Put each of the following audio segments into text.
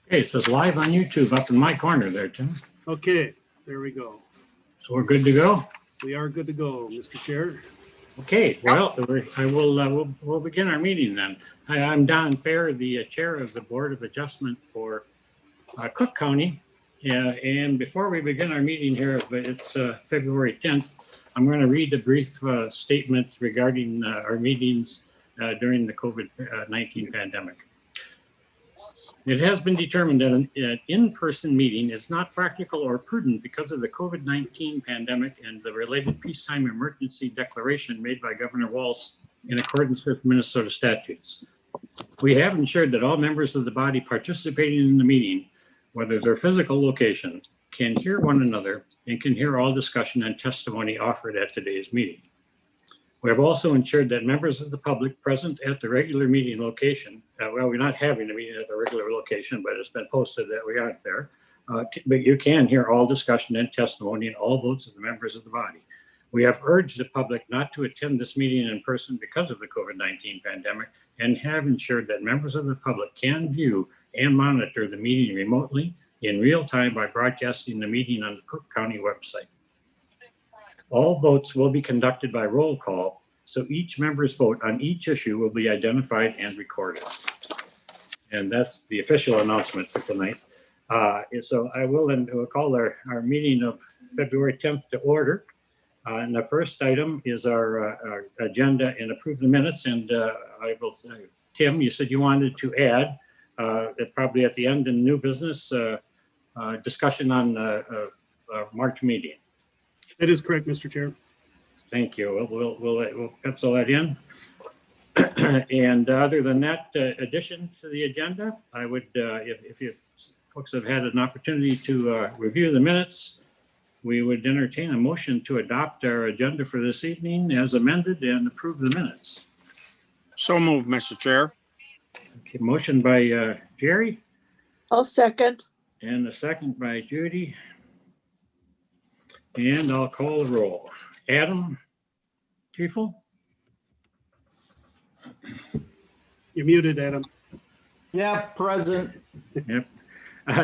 Okay, so it's live on YouTube up in my corner there, Tim. Okay, there we go. So we're good to go? We are good to go, Mr. Chair. Okay, well, we'll begin our meeting then. Hi, I'm Don Fair, the chair of the Board of Adjustment for Cook County. And before we begin our meeting here, it's February 10th, I'm going to read a brief statement regarding our meetings during the COVID-19 pandemic. It has been determined that an in-person meeting is not practical or prudent because of the COVID-19 pandemic and the related peacetime emergency declaration made by Governor Walz in accordance with Minnesota statutes. We have ensured that all members of the body participating in the meeting, whether their physical location, can hear one another and can hear all discussion and testimony offered at today's meeting. We have also ensured that members of the public present at the regular meeting location, well, we're not having a meeting at the regular location, but it's been posted that we aren't there, but you can hear all discussion and testimony and all votes of the members of the body. We have urged the public not to attend this meeting in person because of the COVID-19 pandemic and have ensured that members of the public can view and monitor the meeting remotely in real time by broadcasting the meeting on the Cook County website. All votes will be conducted by roll call, so each member's vote on each issue will be identified and recorded. And that's the official announcement for tonight. So I will then call our meeting of February 10th to order. And the first item is our agenda and approve the minutes. And I will say, Tim, you said you wanted to add, probably at the end in new business, discussion on March meeting. That is correct, Mr. Chair. Thank you. We'll pencil that in. And other than that addition to the agenda, I would, if you folks have had an opportunity to review the minutes, we would entertain a motion to adopt our agenda for this evening as amended and approve the minutes. So moved, Mr. Chair. Okay, motion by Jerry. I'll second. And a second by Judy. And I'll call the roll. Adam Tiefel? You're muted, Adam. Yeah, present. Yep.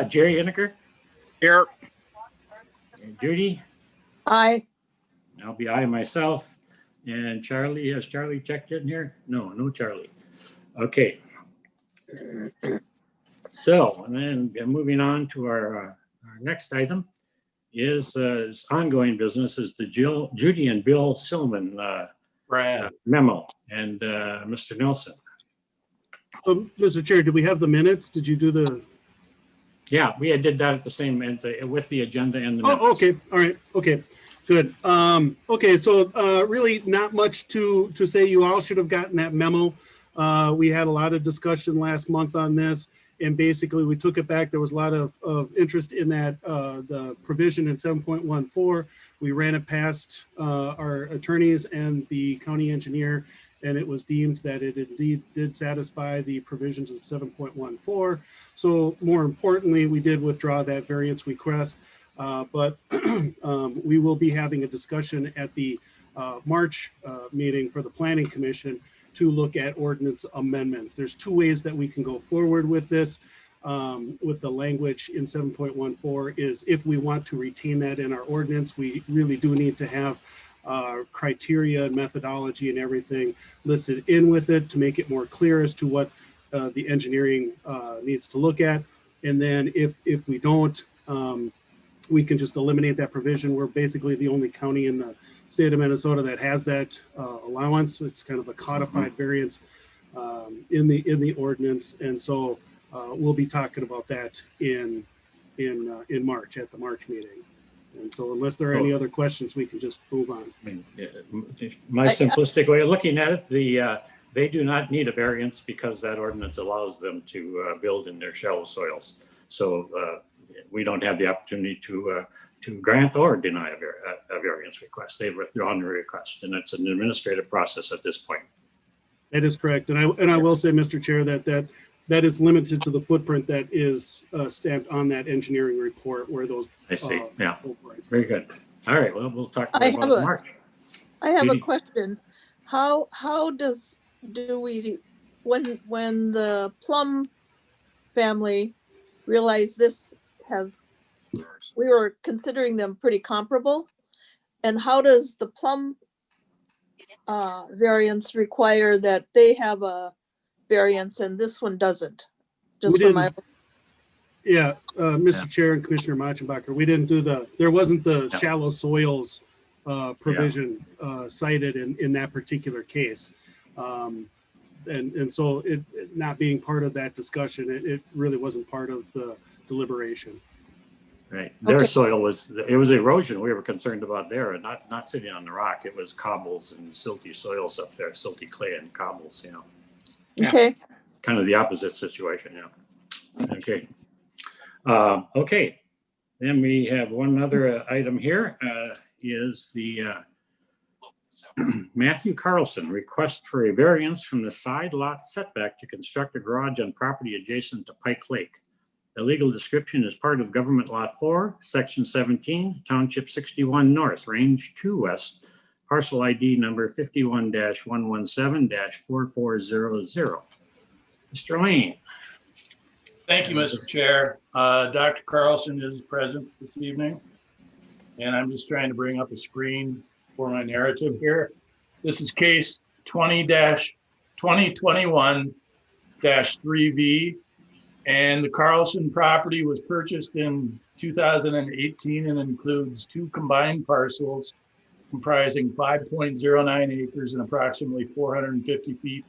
Jerry Henniker? Here. And Judy? Aye. I'll be I myself. And Charlie, has Charlie checked in here? No Charlie. Okay. So, and then moving on to our next item is ongoing business is the Judy and Bill Silman memo. And Mr. Nelson. Mr. Chair, did we have the minutes? Did you do the? Yeah, we did that at the same end with the agenda and the minutes. Oh, okay. All right. Okay, good. Okay, so really not much to say. You all should have gotten that memo. We had a lot of discussion last month on this. And basically, we took it back. There was a lot of interest in that, the provision in 7.14. We ran it past our attorneys and the county engineer, and it was deemed that it indeed did satisfy the provisions of 7.14. So more importantly, we did withdraw that variance request, but we will be having a discussion at the March meeting for the Planning Commission to look at ordinance amendments. There's two ways that we can go forward with this. With the language in 7.14 is if we want to retain that in our ordinance, we really do need to have criteria and methodology and everything listed in with it to make it more clear as to what the engineering needs to look at. And then if we don't, we can just eliminate that provision. We're basically the only county in the state of Minnesota that has that allowance. It's kind of a codified variance in the ordinance, and so we'll be talking about that in March at the March meeting. And so, unless there are any other questions, we can just move on. I mean, my simplistic way of looking at it, they do not need a variance because that ordinance allows them to build in their shallow soils. So we don't have the opportunity to grant or deny a variance request. They've withdrawn the request, and it's an administrative process at this point. That is correct, and I will say, Mr. Chair, that is limited to the footprint that is stamped on that engineering report where those. I see. Yeah. Very good. All right, well, we'll talk I more have about a- March. I have a Judy? question. How do we, when the Plum family realized this has, we were considering them pretty comparable. And how does the Plum variance require that they have a variance and this one doesn't? Just We for my, didn't- Yeah, Mr. Chair and Commissioner Machenbacher, we didn't do there wasn't the Yeah. shallow soils provision cited in that particular case. And so it not being part of that discussion, it really wasn't part of the deliberation. Right. Their Okay. soil was erosion we were concerned about there, and not sitting on the rock. It was cobbles and silty soils up there, silty clay and cobbles, Yeah. okay, kind of the opposite situation, Okay. Okay. Then we have one other item here, is the Matthew Carlson request for a variance from the side lot setback to construct a garage on property adjacent to Pike Lake. The legal description is part of Government Lot 4, Section 17, Township 61 North, Range 2 West, parcel ID number 51-117-4400. Mr. Lane. Thank you, Mr. Chair. Dr. Carlson is present this evening, and I'm just trying to bring up a screen for my narrative here. This is case 2021-3V, and the Carlson property was purchased in 2018 and includes two combined parcels comprising 5.09 acres and approximately 450 feet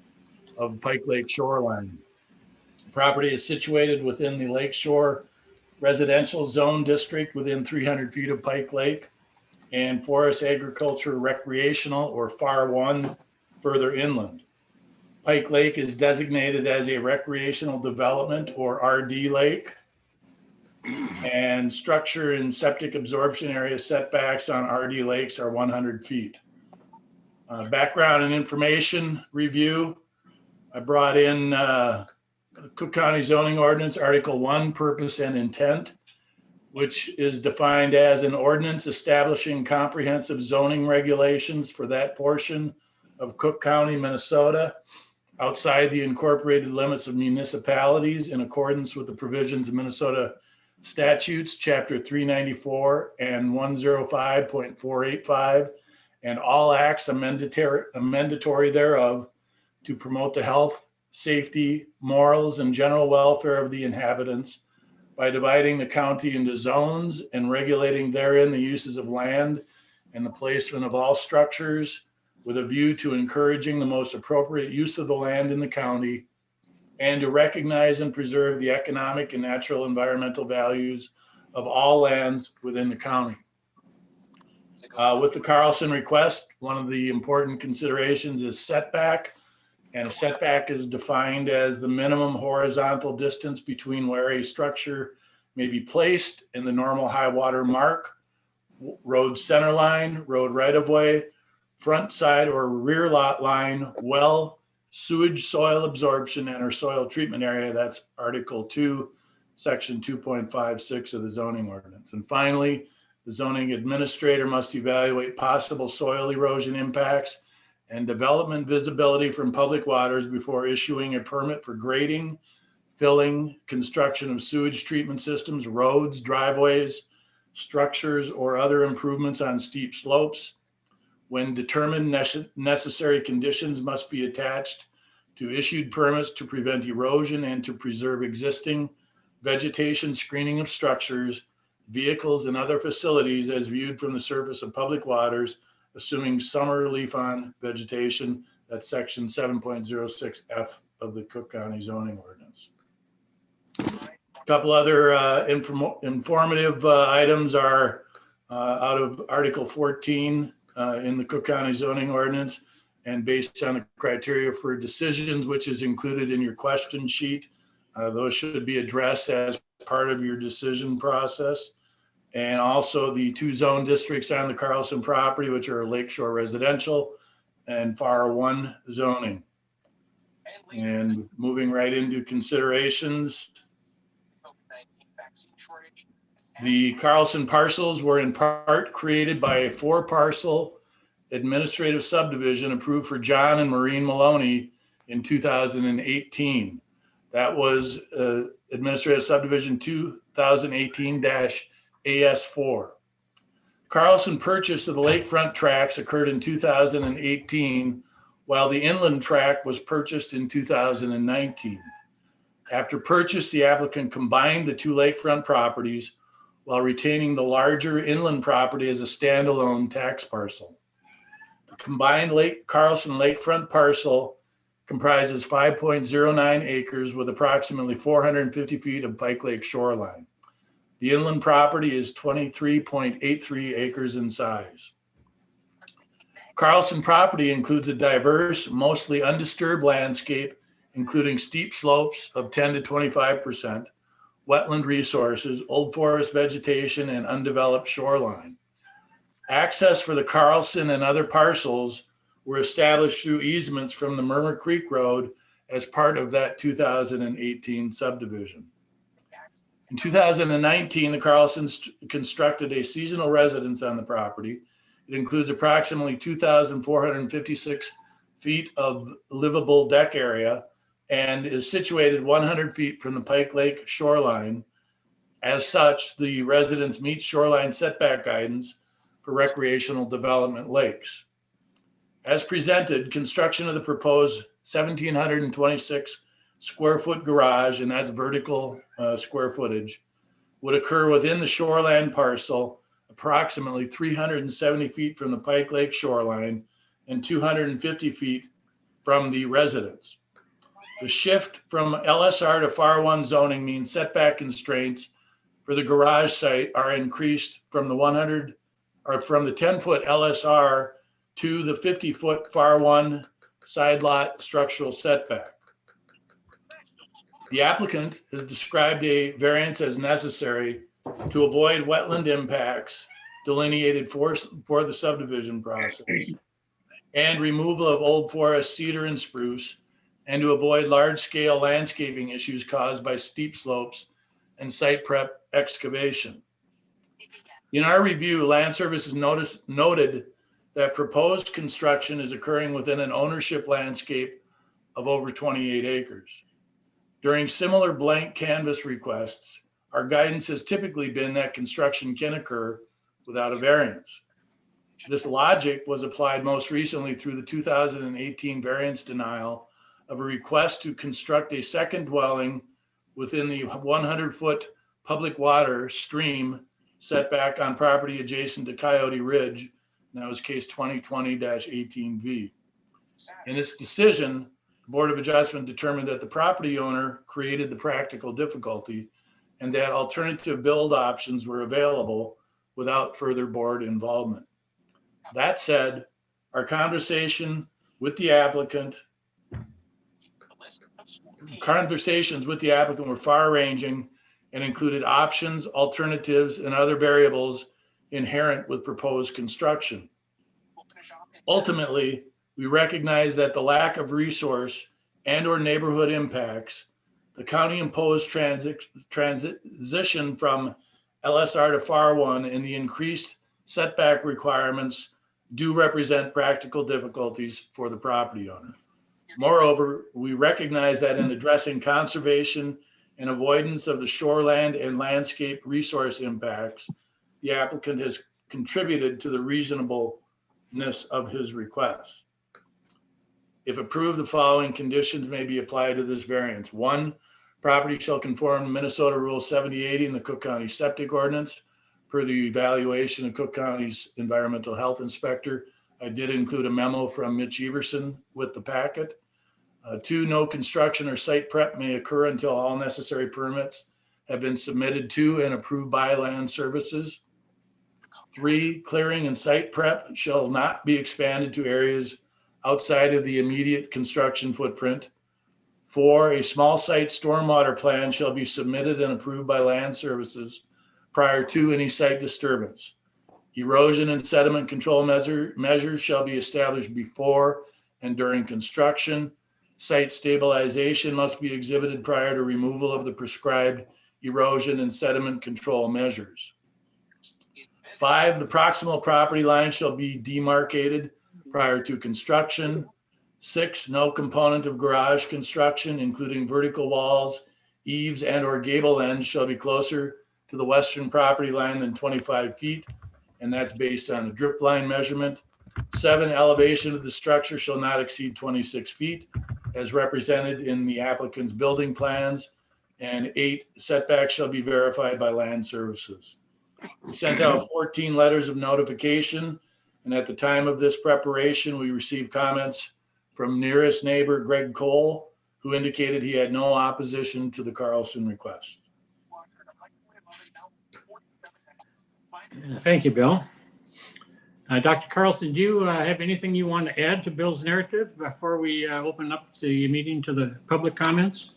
of Pike Lake shoreline. The property is situated within the Lakeshore Residential Zone District within 300 feet of Pike Lake and Forest Agriculture Recreational or FAR 1 further inland. Pike Lake is designated as a recreational development or RD lake, and structure and septic absorption area setbacks on RD lakes are 100 feet. Background and information review. I brought in Cook County Zoning Ordinance, Article 1, Purpose and Intent, which is defined as an ordinance establishing comprehensive zoning regulations for that portion of Cook County, Minnesota, outside the incorporated limits of municipalities in accordance with the provisions of Minnesota statutes, Chapter 394 and 105.485, and all acts amendatory thereof to promote the health, safety, morals, and general welfare of the inhabitants by dividing the county into zones and regulating therein the uses of land and the placement of all structures with a view to encouraging the most appropriate use of the land in the county and to recognize and preserve the economic and natural environmental values of all lands within the county. With the Carlson request, one of the important considerations is setback. And a setback is defined as the minimum horizontal distance between where a structure may be placed and the normal high water mark, road center line, road right of way, front side or rear lot line, well, sewage, soil absorption, and or soil treatment area. That's Article 2, Section 2.56 of the zoning ordinance. And finally, the zoning administrator must evaluate possible soil erosion impacts and development visibility from public waters before issuing a permit for grading, filling, construction of sewage treatment systems, roads, driveways, structures, or other improvements on steep slopes. When determined, necessary conditions must be attached to issued permits to prevent erosion and to preserve existing vegetation screening of structures, vehicles, and other facilities as viewed from the surface of public waters, assuming summer leaf on vegetation. That's Section 7.06F of the Cook County zoning ordinance. A couple other informative items are out of Article 14 in the Cook County zoning ordinance, and based on the criteria for decisions, which is included in your question sheet. Those should be addressed as part of your decision process. And also the two zone districts on the Carlson property, which are Lakeshore Residential and FAR 1 zoning. And moving right into considerations. The Carlson parcels were in part created by a 4-parcel administrative subdivision approved for John and Maureen Maloney in 2018. That was administrative subdivision 2018-AS4. Carlson purchase of the lakefront tracts occurred in 2018, while the inland tract was purchased in 2019. After purchase, the applicant combined the 2 lakefront properties while retaining the larger inland property as a standalone tax parcel. The combined Carlson lakefront parcel comprises 5.09 acres with approximately 450 feet of Pike Lake shoreline. The inland property is 23.83 acres in size. Carlson property includes a diverse, mostly undisturbed landscape, including steep slopes of 10 to 25%, wetland resources, old forest vegetation, and undeveloped shoreline. Access for the Carlson and other parcels were established through easements from the Murmur Creek Road as part of that 2018 subdivision. In 2019, the Carlsons constructed a seasonal residence on the property. It includes approximately 2,456 feet of livable deck area and is situated 100 feet from the Pike Lake shoreline. As such, the residence meets shoreline setback guidance for recreational development lakes. As presented, construction of the proposed 1,726 square foot garage, and that's vertical square footage, would occur within the shoreline parcel, approximately 370 feet from the Pike Lake shoreline and 250 feet from the residence. The shift from LSR to FAR 1 zoning means setback constraints for the garage site are increased from the 10-foot LSR to the 50-foot FAR 1 side lot structural setback. The applicant has described a variance as necessary to avoid wetland impacts delineated for the subdivision process and removal of old forest cedar and spruce, and to avoid large-scale landscaping issues caused by steep slopes and site prep excavation. In our review, Land Services noted that proposed construction is occurring within an ownership landscape of over 28 acres. During similar blank canvas requests, our guidance has typically been that construction can occur without a variance. This logic was applied most recently through the 2018 variance denial of a request to construct a second dwelling within the 100-foot public water stream setback on property adjacent to Coyote Ridge. And that was case 2020-18V. In its decision, the Board of Adjustment determined that the property owner created the practical difficulty and that alternative build options were available without further board involvement. That said, our conversations with the applicant were far-ranging and included options, alternatives, and other variables inherent with proposed construction. Ultimately, we recognize that the lack of resource and/or neighborhood impacts, the county-imposed transition from LSR to FAR 1, and the increased setback requirements do represent practical difficulties for the property owner. Moreover, we recognize that in addressing conservation and avoidance of the shoreland and landscape resource impacts, the applicant has contributed to the reasonableness of his request. If approved, the following conditions may be applied to this variance. 1, property shall conform to Minnesota Rule 7080 in the Cook County Septic Ordinance per the evaluation of Cook County's Environmental Health Inspector. I did include a memo from Mitch Everson with the packet. 2, no construction or site prep may occur until all necessary permits have been submitted to and approved by Land Services. 3, clearing and site prep shall not be expanded to areas outside of the immediate construction footprint. 4, a small site stormwater plan shall be submitted and approved by Land Services prior to any site disturbance. Erosion and sediment control measures shall be established before and during construction. Site stabilization must be exhibited prior to removal of the prescribed erosion, and sediment control measures. 5, the proximal property line shall be demarcated prior to construction. 6, no component of garage construction, including vertical walls, eaves, and/or gable ends, shall be closer to the western property line than 25 feet, and that's based on the drip line measurement. 7, elevation of the structure shall not exceed 26 feet, as represented in the applicant's building plans. And 8, setbacks shall be verified by land services. We sent out 14 letters of notification, and at the time of this preparation, we received comments from nearest neighbor Greg Cole, who indicated he had no opposition to the Carlson request. Thank you, Bill. Dr. Carlson, do you have anything you want to add to Bill's narrative before we open up the meeting to the public comments?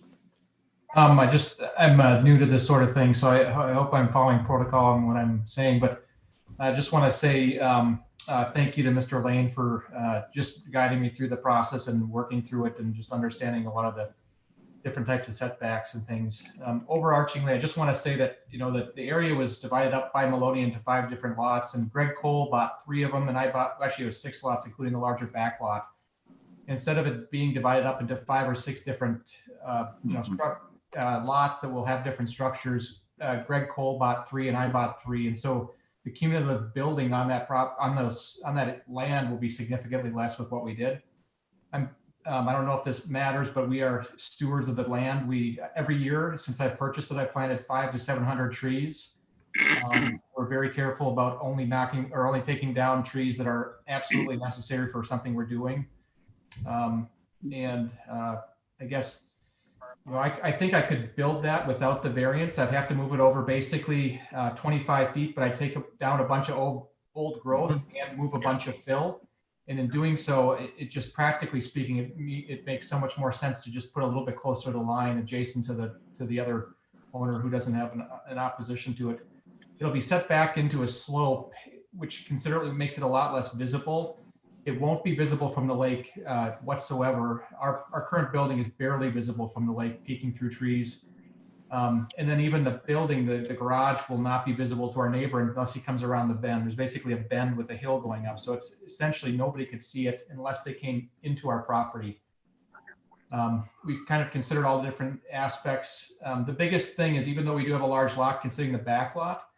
I'm new to this sort of thing, so I hope I'm following protocol on what I'm saying, but I just want to say thank you to Mr. Lane for just guiding me through the process and working through it and just understanding a lot of the different types of setbacks and things. Overarchingly, I just want to say that, that the area was divided up by Maloney into 5 different lots, and Greg Cole bought 3 of them, and I bought, actually it was 6 lots, including the larger back lot. Instead of it being divided up into 5 or 6 different, lots that will have different structures, Greg Cole bought 3 and I bought 3. And so the cumulative building on that on that land will be significantly less with what we did. I don't know if this matters, but we are stewards of the land. Every year since I purchased it, I planted 500 to 700 trees. We're very careful about only taking down trees that are absolutely necessary for something we're doing. I guess, I think I could build that without the variance. I'd have to move it over basically 25 feet, but I take down a bunch of old growth and move a bunch of fill. And in doing so, it just practically speaking, it makes so much more sense to just put a little bit closer to the line adjacent to the other owner who doesn't have an opposition to it. It'll be set back into a slope, which considerably makes it a lot less visible. It won't be visible from the lake whatsoever. Our current building is barely visible from the lake, peeking through trees. And then even the building, the garage will not be visible to our neighbor unless he comes around the bend. There's basically a bend with a hill going up. So it's essentially nobody could see it unless they came into our property. We've kind of considered all the different aspects. The biggest thing is, even though we do have a large lot considering the back lot,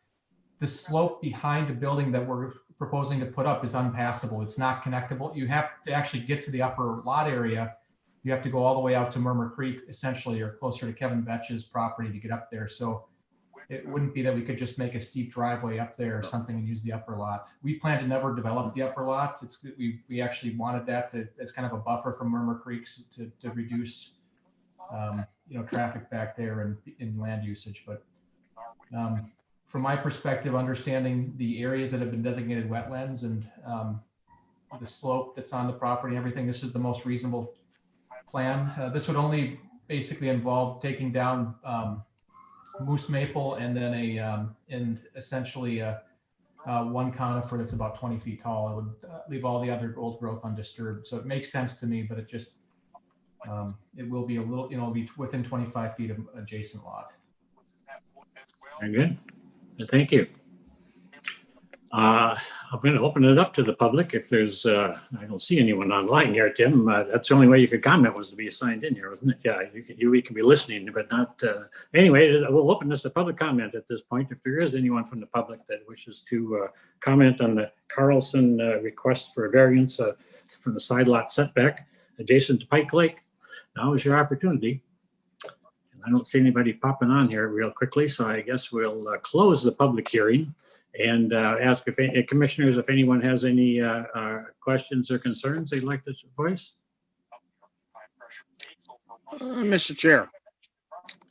the slope behind the building that we're proposing to put up is unpassable. It's not connectable. You have to actually get to the upper lot area. You have to go all the way out to Murmur Creek, essentially, or closer to Kevin Betch's property to get up there. So it wouldn't be that we could just make a steep driveway up there or something and use the upper lot. We plan to never develop the upper lot. We actually wanted that as kind of a buffer from Murmur Creeks to reduce traffic back there and in land usage. But from my perspective, understanding the areas that have been designated wetlands and the slope that's on the property and everything, this is the most reasonable plan. This would only basically involve taking down moose maple and then essentially one conifer that's about 20 feet tall. I would leave all the other old growth undisturbed. So it makes sense to me, but it just it will be a little, it'll be within 25 feet of adjacent lot. Very good. Thank you. I'm going to open it up to the public. If there's, I don't see anyone online here, Tim. That's the only way you could comment, was to be signed in here, wasn't it? Yeah, we can be listening, but not. Anyway, we'll open this to public comment at this point. If there is anyone from the public that wishes to comment on the Carlson request for a variance from the side lot setback adjacent to Pike Lake, now is your opportunity. I don't see anybody popping on here real quickly, so I guess we'll close the public hearing and ask if commissioners, if anyone has any questions or concerns they'd like to voice. Mr. Chair,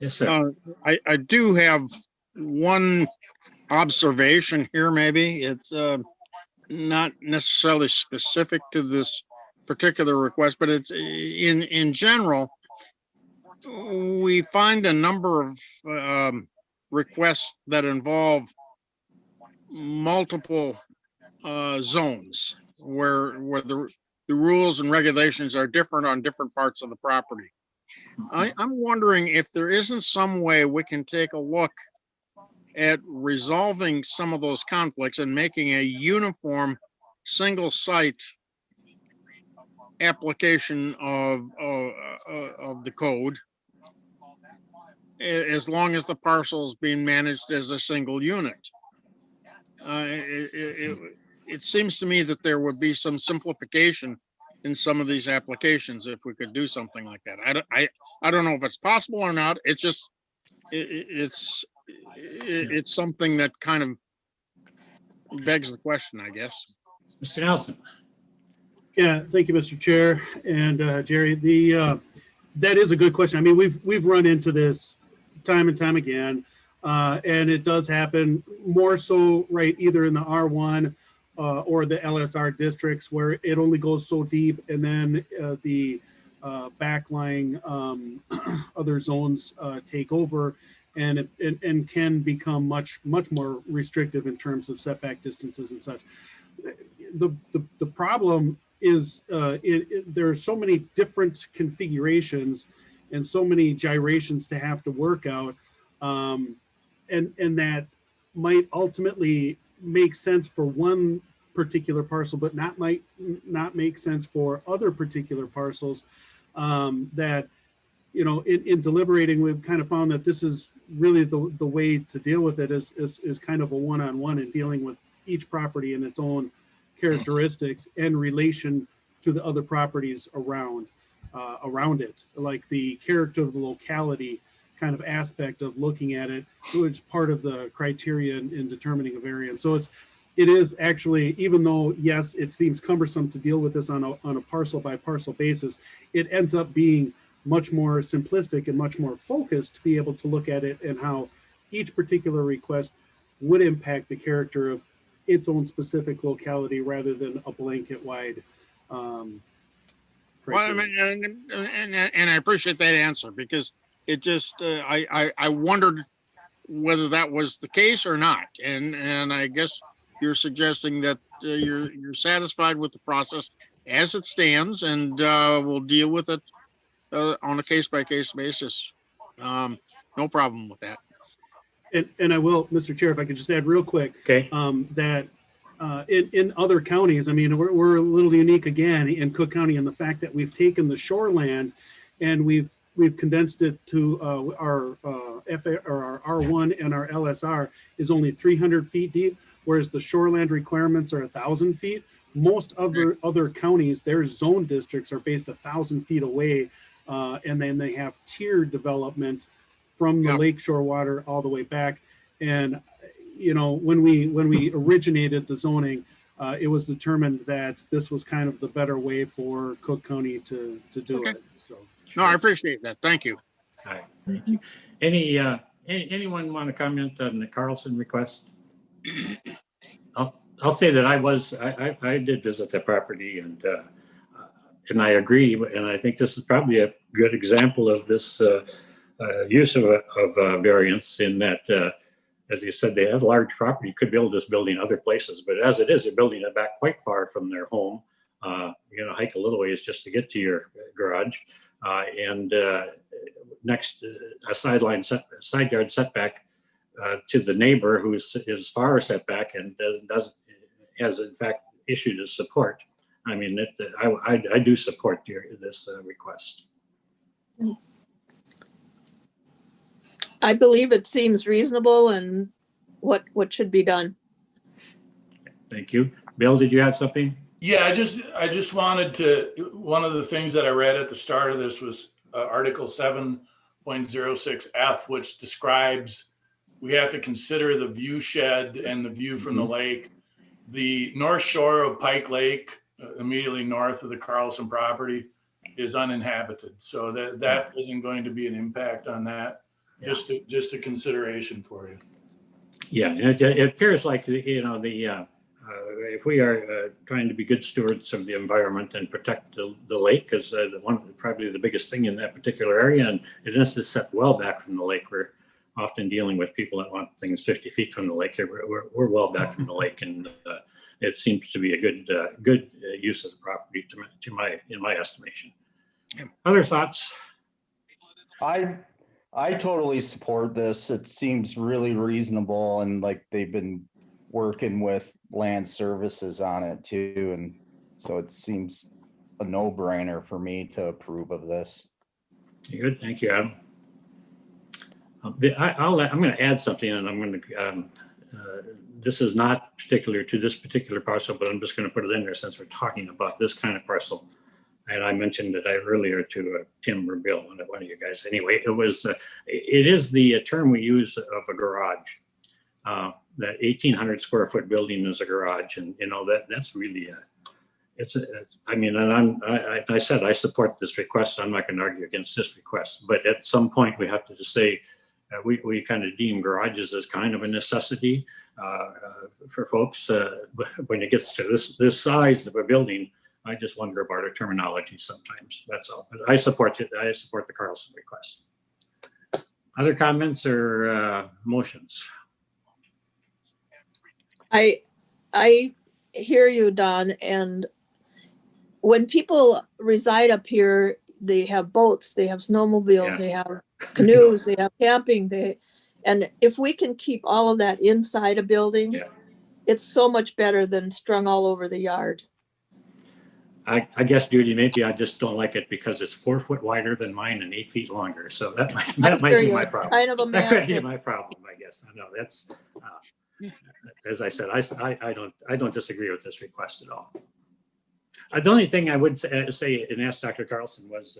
Yes, sir. I do have one observation here. Maybe it's not necessarily specific to this particular request, but it's in general. We find a number of requests that involve multiple zones where the rules and regulations are different on different parts of the property. I'm wondering if there isn't some way we can take a look at resolving some of those conflicts and making a uniform single site application of the code, as long as the parcel is being managed as a single unit. It seems to me that there would be some simplification in some of these applications if we could do something like that. I don't know if it's possible or not. It's just it's something that kind of begs the question, I guess. Mr. Nelson. Yeah, thank you, Mr. Chair and Jerry. That is a good question. I mean, we've run into this time and time again, and it does happen more so right either in the R1 or the LSR districts where it only goes so deep, and then the backlying other zones take over, and can become much more restrictive in terms of setback distances and such. The problem is there are so many different configurations and so many gyrations to have to work out, and that might ultimately make sense for one particular parcel, but might not make sense for other particular parcels. That, you know, in deliberating, we've kind of found that this is really the way to deal with it is kind of a one-on-one in dealing with each property in its own characteristics and relation to the other properties around it, like the character of the locality kind of aspect of looking at it, which is part of the criteria in determining a variance. So it is actually, even though yes, it seems cumbersome to deal with this on a parcel by parcel basis, it ends up being much more simplistic and much more focused to be able to look at it and how each particular request would impact the character of its own specific locality rather than a blanket wide. Well, I mean, and I appreciate that answer, because it just I wondered whether that was the case or not, and I guess you're suggesting that you're satisfied with the process as it stands, and we'll deal with it on a case by case basis. No problem with that. And I will, Mr. Chair, if I could just add real quick, Okay. that in other counties, I mean, we're a little unique again in Cook County in the fact that we've taken the shoreland and we've condensed it to our FA or our R1 and our LSR is only 300 feet deep, whereas the shoreland requirements are 1,000 feet. Most other counties, their zone districts are based 1,000 feet away, and then they have tiered development from the lakeshore water all the way back. And you know, when we originated the zoning, it was determined that this was kind of the better way for Cook County to do it. So, no, I appreciate that. Thank you. All right. Thank you. Anyone want to comment on the Carlson request? I'll say that I did visit the property and I agree, and I think this is probably a good example of this use of variance in that. As you said, they have a large property. You could build this building other places, but as it is, they're building it back quite far from their home. You're gonna hike a little ways just to get to your garage, and next a side yard setback to the neighbor who is far setback and has in fact issued his support. I mean, I do support this request. I believe it seems reasonable and what should be done. Thank you. Bill, did you have something? Yeah, I just wanted to, one of the things that I read at the start of this was Article 7.06F, which describes we have to consider the view shed and the view from the lake. The north shore of Pike Lake, immediately north of the Carlson property, is uninhabited. So that isn't going to be an impact on that. Just a consideration for you. Yeah, it appears like if we are trying to be good stewards of the environment and protect the lake, because probably the biggest thing in that particular area, and it has to set well back from the lake. We're often dealing with people that want things 50 feet from the lake. We're well back from the lake, and it seems to be a good use of the property in my estimation. Other thoughts? I totally support this. It seems really reasonable and like they've been working with land services on it too. And so it seems a no-brainer for me to approve of this. Good, thank you, Adam. I'm going to add something, and I'm going to. This is not particular to this particular parcel, but I'm just going to put it in there since we're talking about this kind of parcel. And I mentioned it earlier to Tim or Bill, one of you guys. Anyway, it is the term we use of a garage. That 1,800 square foot building is a garage, and that's really I mean, and I said I support this request. I'm not going to argue against this request, but at some point we have to just say we kind of deem garages as kind of a necessity for folks. When it gets to this size of a building, I just wonder about our terminology sometimes. That's all. But I support it. I support the Carlson request. Other comments or motions? I hear you, Don, and when people reside up here, they have boats, they have snowmobiles, Yeah. they have canoes, they have camping, and if we can keep all of that inside a building, Yeah. it's so much better than strung all over the yard. I guess, Judy, maybe I just don't like it because it's 4 foot wider than mine and 8 feet longer. So that might be my problem. Kind of a That could be man. my problem, I guess. I know that's, as I said, I don't disagree with this request at all. The only thing I would say and ask Dr. Carlson was,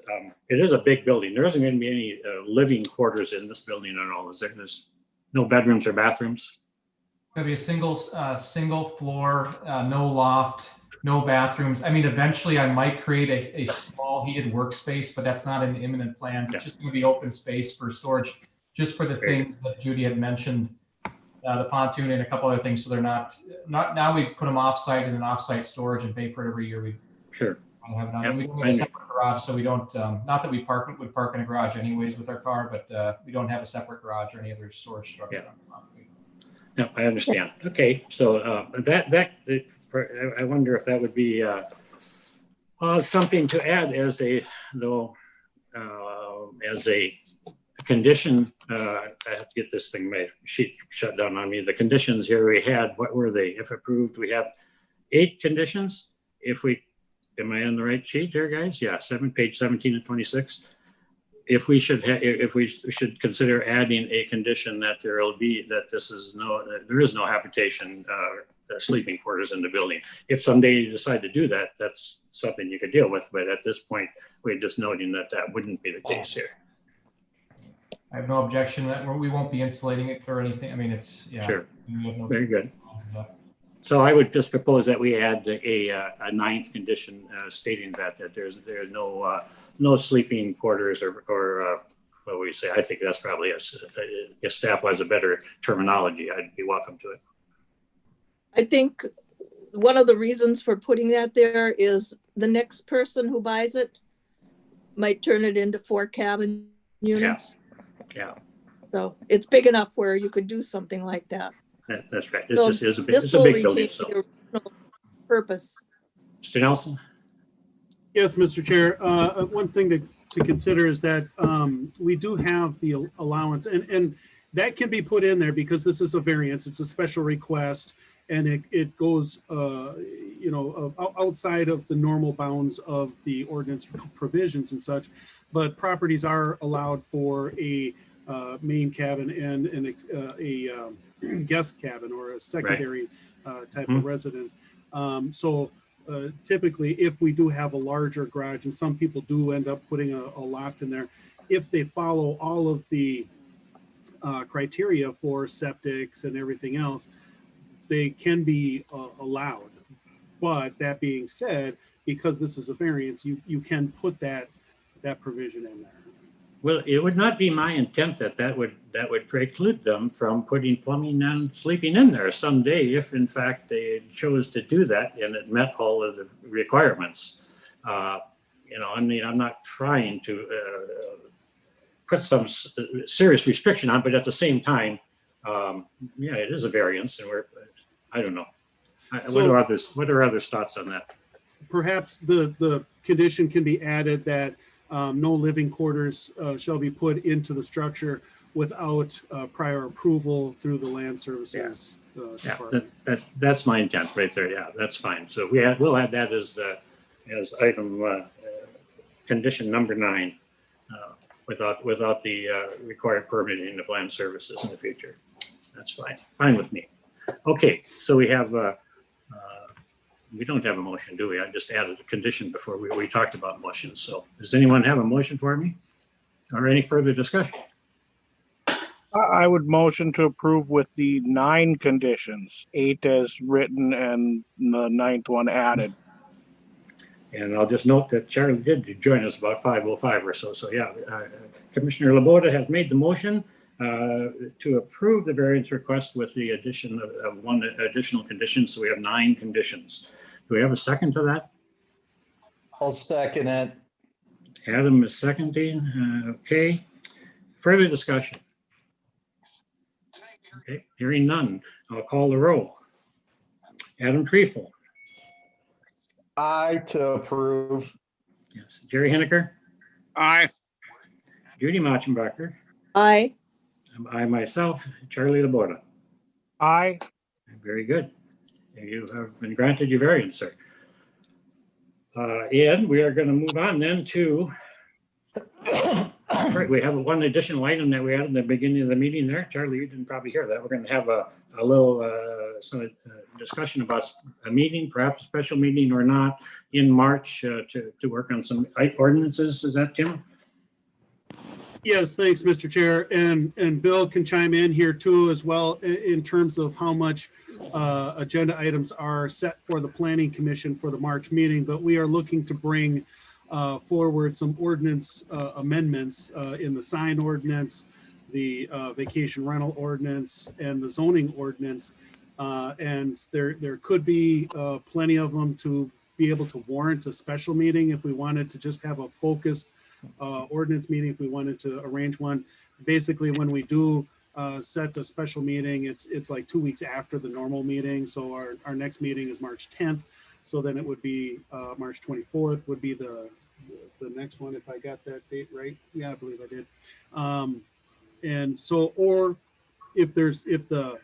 it is a big building. There isn't going to be any living quarters in this building at all. There's no bedrooms or bathrooms? Gonna be a single floor, no loft, no bathrooms. I mean, eventually I might create a small heated workspace, but that's not in imminent plans. It's just gonna be open space for storage, just for the things that Judy had mentioned, the pontoon and a couple other things. So they're not now we put them offsite in an offsite storage and pay for it every year. We Sure. have it on. Yep. We don't have a separate garage, so we don't, not that we would park in a garage anyways with our car, but we don't have a separate garage or any other storage structure. Yeah. No, I understand. Okay, so I wonder if that would be something to add as a condition. I have to get this thing made. Sheet shut down on me. The conditions here we had, what were they? If approved, we have 8 conditions. Am I on the right sheet here, guys? Yeah, page 17 and 26. If we should consider adding a condition that there is no habitation, sleeping quarters in the building. If someday you decide to do that, that's something you could deal with. But at this point, we're just noting that wouldn't be the case here. I have no objection that we won't be insulating it or anything. I mean, it's, yeah. Sure. No Very good. So I would just propose that we add a 9th condition stating that there's no sleeping quarters or what we say. I think that's probably if staff has a better terminology, I'd be welcome to it. I think one of the reasons for putting that there is the next person who buys it might turn it into 4 cabin units. Yeah. So it's big enough where you could do something like that. That's right. So it's a this big will building. retain So. the original purpose. Mr. Nelson? Yes, Mr. Chair. One thing to consider is that we do have the allowance, and that can be put in there because this is a variance. It's a special request, and it goes, outside of the normal bounds of the ordinance provisions and such. But properties are allowed for a main cabin and a guest cabin or a secondary type of residence. So typically, if we do have a larger garage, and some people do end up putting a loft in there, if they follow all of the criteria for septics and everything else, they can be allowed. But that being said, because this is a variance, you can put that provision in there. Well, it would not be my intent that would preclude them from putting plumbing and sleeping in there someday, if in fact they chose to do that and it met all of the requirements. I mean, I'm not trying to put some serious restriction on, but at the same time, it is a variance, and I don't know. What are others' thoughts on that? Perhaps the condition can be added that no living quarters shall be put into the structure without prior approval through the land services Yeah, department. that's my intent right there. Yeah, that's fine. So we'll add that as item condition number 9, without the required permitting of land services in the future. That's fine with me. Okay, so we have we don't have a motion, do we? I just added a condition before we talked about motions. So does anyone have a motion for me or any further discussion? I would motion to approve with the 9 conditions, 8 as written and the 9th one added. And I'll just note that Charlie did join us about 5:05 or so. So yeah, Commissioner Laboda has made the motion to approve the variance request with the addition of 1 additional condition. So we have 9 conditions. Do we have a second to that? I'll second it. Adam is seconding. Okay. Further discussion? Okay, hearing none. I'll call the roll. Adam Treefel. Aye to approve. Yes. Jerry Henniker. Aye. Judy Machenbacher. Aye. I myself, Charlie Laboda. Aye. Very good. You have been granted your variance, sir. And we are going to move on then to, we have 1 additional item that we had in the beginning of the meeting there. Charlie, you didn't probably hear that. We're going to have a little discussion about a meeting, perhaps a special meeting or not, in March to work on some ordinances. Is that Tim? Yes, thanks, Mr. Chair. And Bill can chime in here too as well in terms of how much agenda items are set for the Planning Commission for the March meeting, but we are looking to bring forward some ordinance amendments in the sign ordinance, the vacation rental ordinance, and the zoning ordinance. And there could be plenty of them to be able to warrant a special meeting if we wanted to just have a focused ordinance meeting, if we wanted to arrange one. Basically, when we do set a special meeting, it's like 2 weeks after the normal meeting. So our next meeting is March 10th. So then it would be March 24th would be the next one, if I got that date right. Yeah, I believe I did. And so, or if the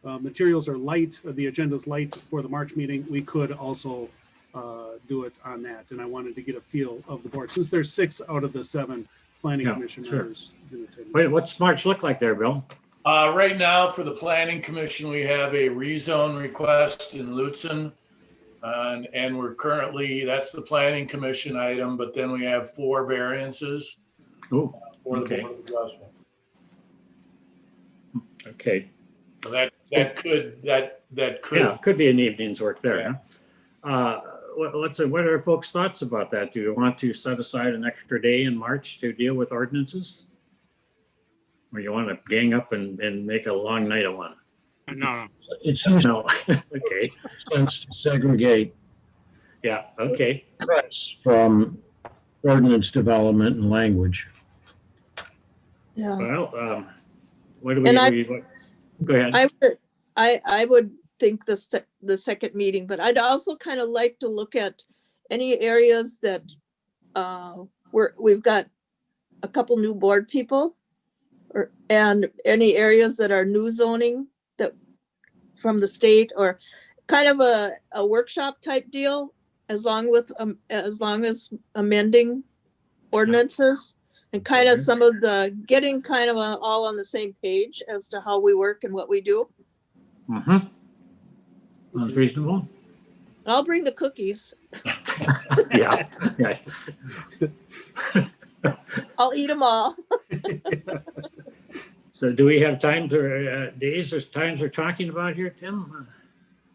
materials are light, or the agenda's light for the March meeting, we could also do it on that. And I wanted to get a feel of the board, since there's 6 out of the 7 planning commission members. Wait, what's March look like there, Bill? Right now for the planning commission, we have a rezone request in Lutzen. And we're currently, that's the planning commission item, but then we have 4 variances Oh, for the okay. Board of Adjustment. Okay. So that could. Yeah, could be an evening's work there. Yeah. What are folks' thoughts about that? Do you want to set aside an extra day in March to deal with ordinances? Or you want to gang up and make a long night of one? No. It seems No. Okay. sense to segregate Yeah. Okay. threats from ordinance development and language. Yeah. Well, what do And we, go ahead. I would think the second meeting, but I'd also kind of like to look at any areas that we've got a couple new board people, and any areas that are new zoning that from the state, or kind of a workshop type deal, as long as amending ordinances. And kind of some of the getting kind of all on the same page as to how we work and what we do. Mm-hmm. Sounds reasonable. I'll bring the cookies. Yeah. Yeah. I'll eat them all. So do we have time to, days or times we're talking about here, Tim?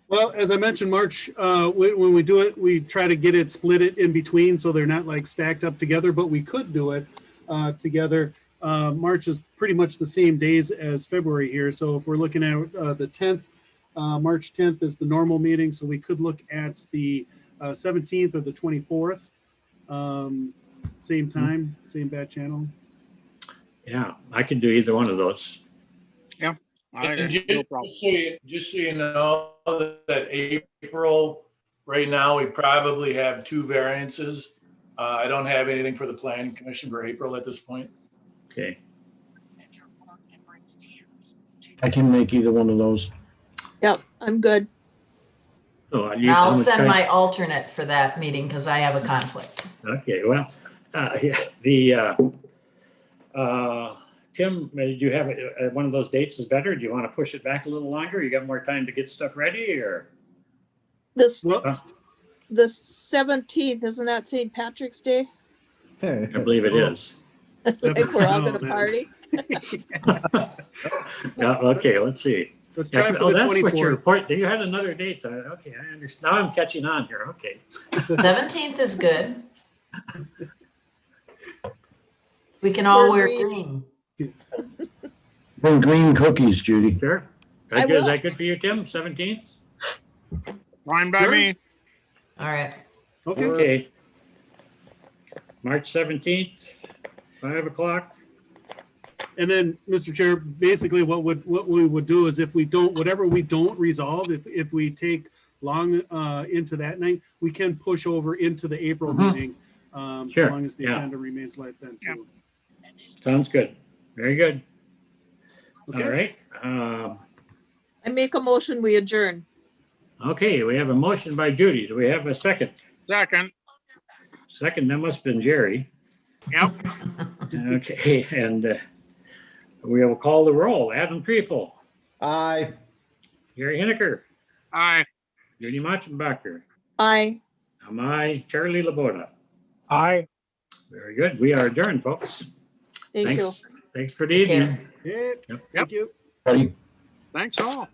Well, as I mentioned, March, when we do it, we try to get it split it in between so they're not like stacked up together, but we could do it together. March is pretty much the same days as February here. So if we're looking at the 10th, March 10th is the normal meeting. So we could look at the 17th or the 24th. Same time, same bat channel. Yeah, I could do either one of those. No problem. Just so you know, that April, right now, we probably have 2 variances I don't have anything for the planning commission for April at this point. Okay. I can make either one of those. Yep, I'm good. So And I'll send my alternate for that meeting because I have a conflict. Okay, well, yeah, Tim, do you have one of those dates is better? Do you want to push it back a little longer? You got more time to get stuff ready or? This, Well, the 17th, isn't that St. Patrick's Day? I believe it is. Like we're all No, gonna man. party? Yeah, okay, let's see. Let's try Yeah, for oh, the that's what your 24th. report, you had another date. Okay, I understand. Now I'm catching on here. Okay. 17th is good. We can all wear green. Bring green cookies, Judy. Sure. I Is will. that good for you, Tim? 17th? Fine by Sure. me. All right. Okay, Okay. March 17th, 5 o'clock. and then, Mr. Chair, basically what we would do is if we don't, whatever we don't resolve, if we take long into that night, we can push over into the April Mhm. meeting. So Sure, long as the yeah. agenda remains like then too. Sounds good. Very good. All Okay. right. I make a motion, we adjourn. Okay, we have a motion by Judy. Do we have a second? Second. Second, that must have been Jerry. Yep. Okay, and we will call the roll. Adam Triefel, Aye. Gary Henniker, Aye. Judy Mattenbacher, Aye. am I, Charlie Laboda. Aye. Very good. We are adjourned, folks. Thank you. Thanks for the Take care. evening. Yeah, Yep. thank you. Buddy. Thanks all.